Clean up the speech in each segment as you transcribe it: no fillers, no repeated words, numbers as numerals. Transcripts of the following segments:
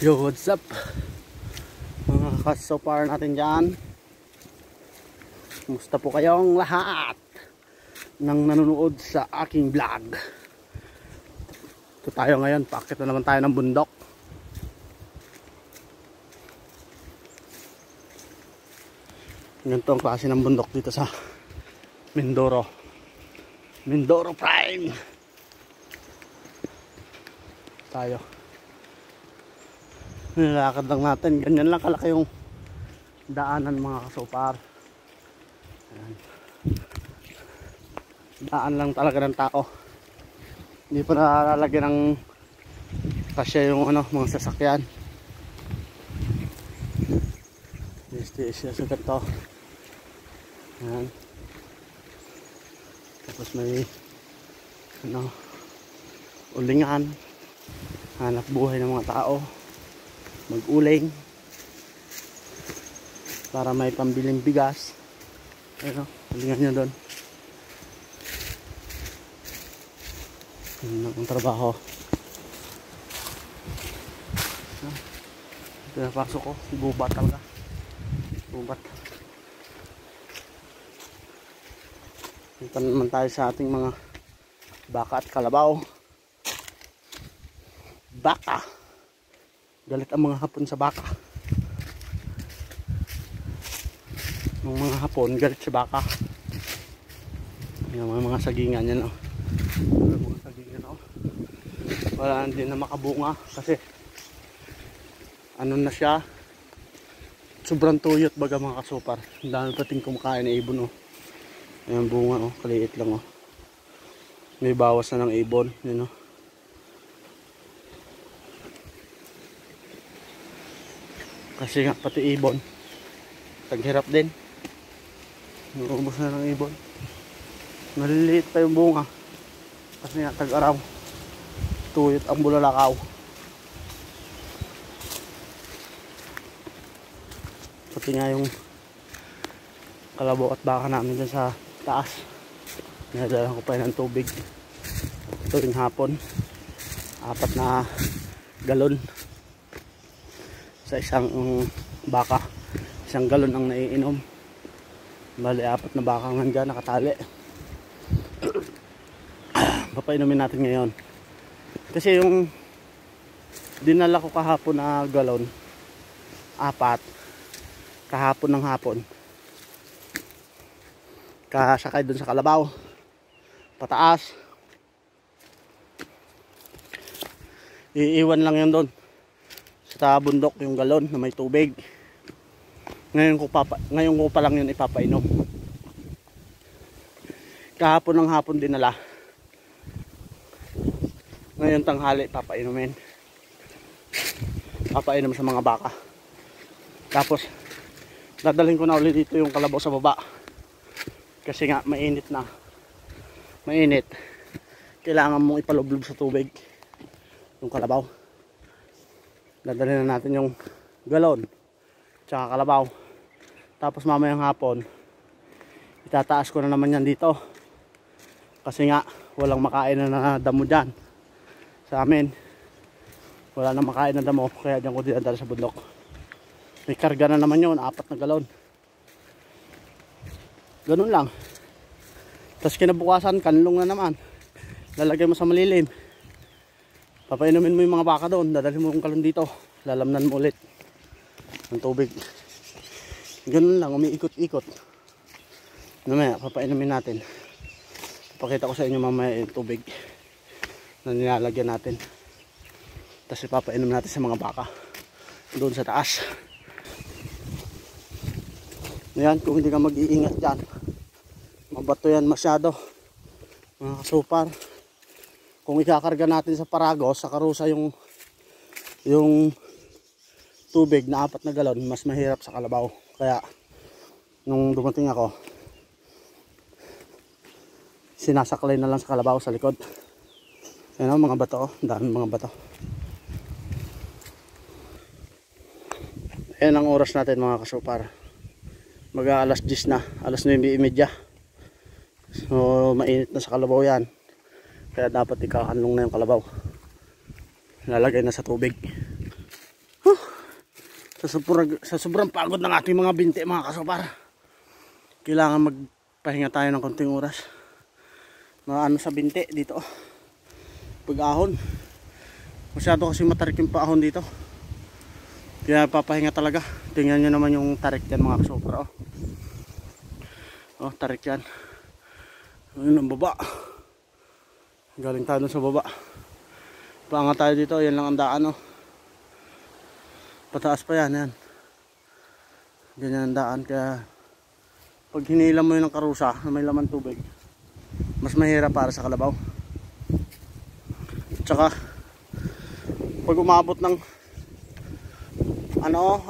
Yo, what's up mga kasopar natin dyan? Kumusta po kayong lahat ng nanonood sa aking vlog? Ito tayo ngayon, paakit na naman tayo ng bundok. Ganito ang klase ng bundok dito sa Mindoro Prime. Tayo nilakad lang natin, ganyan lang kalaki yung daanan mga kasopar. Ayan. Daan lang talaga ng tao, hindi pa nalalagyan ng kasya yung mga sasakyan. Siya sa ganito. Ayan. Tapos may ulingan, hanap buhay ng mga tao, mag-uling para may pambiling bigas. Ayun, ulingan nyo doon. Yun ang trabaho. Pinapasok ko, gubat talaga. Gubat. Punta naman tayo sa ating mga baka at kalabaw. Baka. Galit ang mga Hapon sa baka. Ang mga Hapon galit sa baka. Yung mga sagingan yan, oh. Mga sagingan, oh. Wala din na makabunga kasi ano na siya, sobrang tuyot baga mga kasopar. Ang dami pating kumakain na ibon, oh. Ayan bunga, oh, kaliit lang, oh. May bawas na ng ibon, yun, oh. Kasi nga pati ibon taghirap din, naubos na ng ibon. Maliliit pa yung bunga kasi nga tag-araw, tuyot ang bulalakaw. Pati nga yung kalabaw at baka namin dyan sa taas, nadalan ko pa ng tubig tuwing hapon, 4 na galon sa isang baka. 1 galon ang naiinom. Bali 4 na baka nga dyan nakatali. Papainumin natin ngayon kasi yung dinala ko kahapon na galon, 4 kahapon ng hapon, kasakay dun sa kalabaw pataas, iiwan lang yan doon sa bundok yung galon na may tubig. Ngayon ko pa lang yun ipapainom. Kahapon ng hapon dinala, ngayon tanghali papainumin. Papainom sa mga baka. Tapos dadalhin ko na ulit dito yung kalabaw sa baba kasi nga mainit na. Mainit, kailangan mong ipalublob sa tubig yung kalabaw. Dadalhin na natin yung galon tsaka kalabaw. Tapos mamayang hapon itataas ko na naman yan dito kasi nga walang makain na damo dyan sa amin. Wala na makain na damo kaya dyan ko dinadala sa bundok. May karga na naman yun, 4 na galon. Ganun lang. Tapos kinabukasan kanlong na naman, lalagay mo sa malilim, papainumin mo yung mga baka doon, dadalhin mo yung galon dito, lalamnan mo ulit ng tubig. Ganun lang, umiikot-ikot. Mamaya papainumin natin, papakita ko sa inyo mamaya yung tubig na nilalagyan natin. Tapos ipapainom natin sa mga baka doon sa taas. Ayan, kung hindi ka mag-iingat dyan, mabato yan masyado mga kasopar. Kung ikakarga natin sa paragos, sa karusa yung tubig na 4 na galon, mas mahirap sa kalabaw. Kaya nung dumating ako, sinasaklay na lang sa kalabaw sa likod. Ayan o, mga bato, dami mga bato. Ayan ang oras natin mga kasopar, mag-alas 10 na, alas 9:30. So mainit na sa kalabaw yan, kaya dapat ikakanlong na yung kalabaw, lalagay na sa tubig. Sa sobrang pagod ng ating mga binti mga kasopar, kailangan magpahinga tayo ng konting oras. Maano sa binti dito, pag-ahon. Masyado kasi matarik yung paahon dito, kaya papahinga talaga. Tingnan nyo naman yung tarik yan mga kasopar. Oh, tarik yan. Ayun ang baba, galing tayo dun sa baba. Paangat tayo dito, yan lang ang daan. Pataas pa yan. Ganyan ang daan, kaya pag hinila mo yun ng karusa na may laman tubig, mas mahirap para sa kalabaw. Tsaka pag umabot ng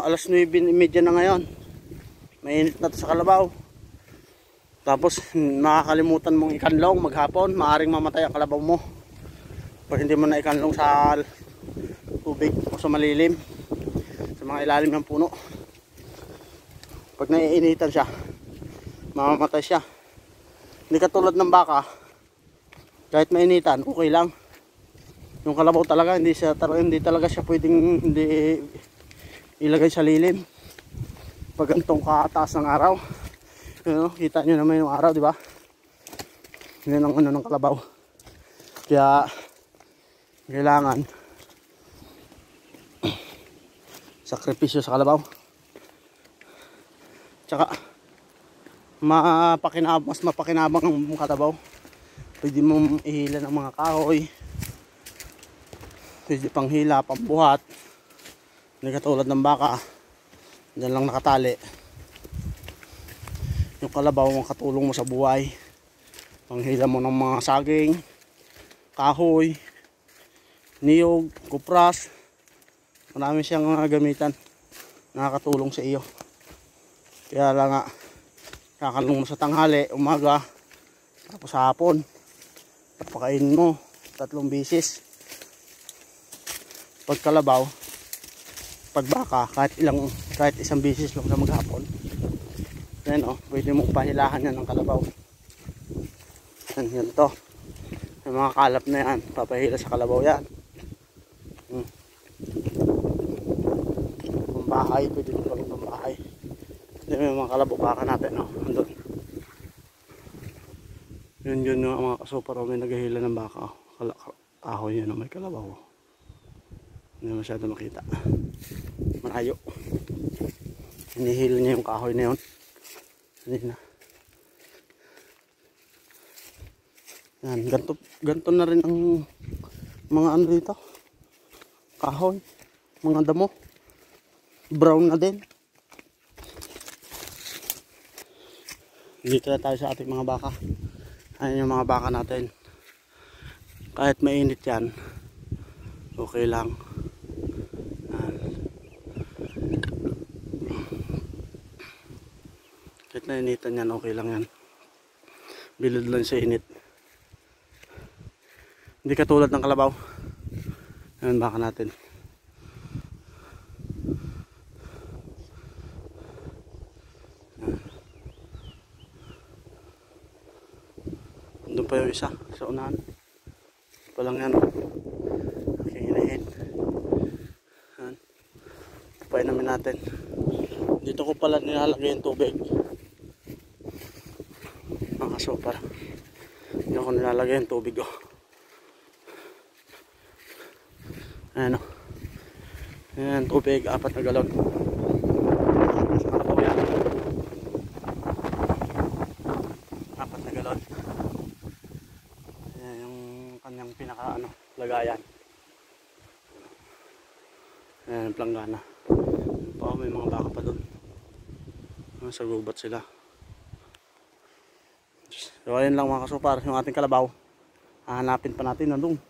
alas 9:30 na ngayon, mainit na to sa kalabaw. Tapos makakalimutan mong ikanlong maghapon, maaring mamatay ang kalabaw mo pag hindi mo na ikanlong sa tubig o sa malilim, sa mga ilalim ng puno. Pag naiinitan siya, mamamatay siya. Hindi katulad ng baka, kahit mainitan okay lang. Yung kalabaw talaga hindi talaga siya pwedeng hindi ilagay sa lilim pag gantong kataas ng araw. Kita nyo naman yung araw, di ba? Yan ang ng kalabaw. Kaya kailangan sakripisyo sa kalabaw. Tsaka mas mapakinabang ang kalabaw. Pwede mong ihila ng mga kahoy, pwede pang hila, pambuhat. Hindi katulad ng baka, dyan lang nakatali. Yung kalabaw ang katulong mo sa buhay, panghila mo ng mga saging, kahoy, niyog, kupras. Marami siyang mga gamitan nakakatulong sa iyo. Kaya lang nga, kakalong mo sa tanghali, umaga, tapos hapon, papakainin mo 3 beses. Pag kalabaw, pag baka, kahit 1 beses lang sa maghapon. Yan pwede mo pahilahan yan ng kalabaw. Yan to. Yung mga kalap na yan, papahila sa kalabaw yan. Pambahay, pwede mo pang pambahay. Yan yung mga kalabaw baka natin. Andun. Yun yung mga kasopar, may naghahila ng baka. Kahoy yun, may kalabaw. Hindi masyado makita. Malayo. Hinihila niya yung kahoy na yun. Hindi na. Yan, ganto na rin ang mga dito. Kahoy, mga damo. Brown na din. Dito na tayo sa ating mga baka. Ayan yung mga baka natin. Kahit mainit yan, okay lang. Kahit nainitan yan, okay lang yan. Bilid lang sa init. Hindi katulad ng kalabaw. Ayan baka natin. Doon pa yung isa sa unahan. Pa lang yan. Aking hinahin. Papain namin natin. Dito ko pala nilalagay yung tubig. Mga kasopar. Dito ko nilalagay yung tubig. Ayan Ayan tubig, 4 na galon. Sa kalabaw yan. 4 na galon. Ayan yung kanyang pinaka lagayan. Ayan planggana. May mga baka pa doon. Sa gubat sila. So ayun lang mga kasopar, yung ating kalabaw. Hahanapin pa natin nandun.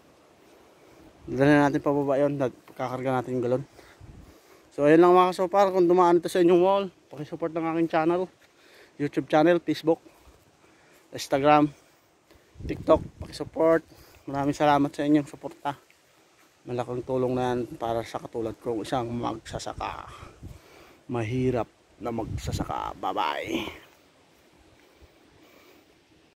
Dala natin pababa yun, kakarga natin yung galon. So ayun lang mga kasopar, kung dumaan ito sa inyong wall, pakisupport ng aking channel, YouTube channel, Facebook, Instagram, TikTok, pakisupport. Maraming salamat sa inyong suporta. Malaking tulong na yan para sa katulad kong isang magsasaka. Mahirap na magsasaka. Bye bye.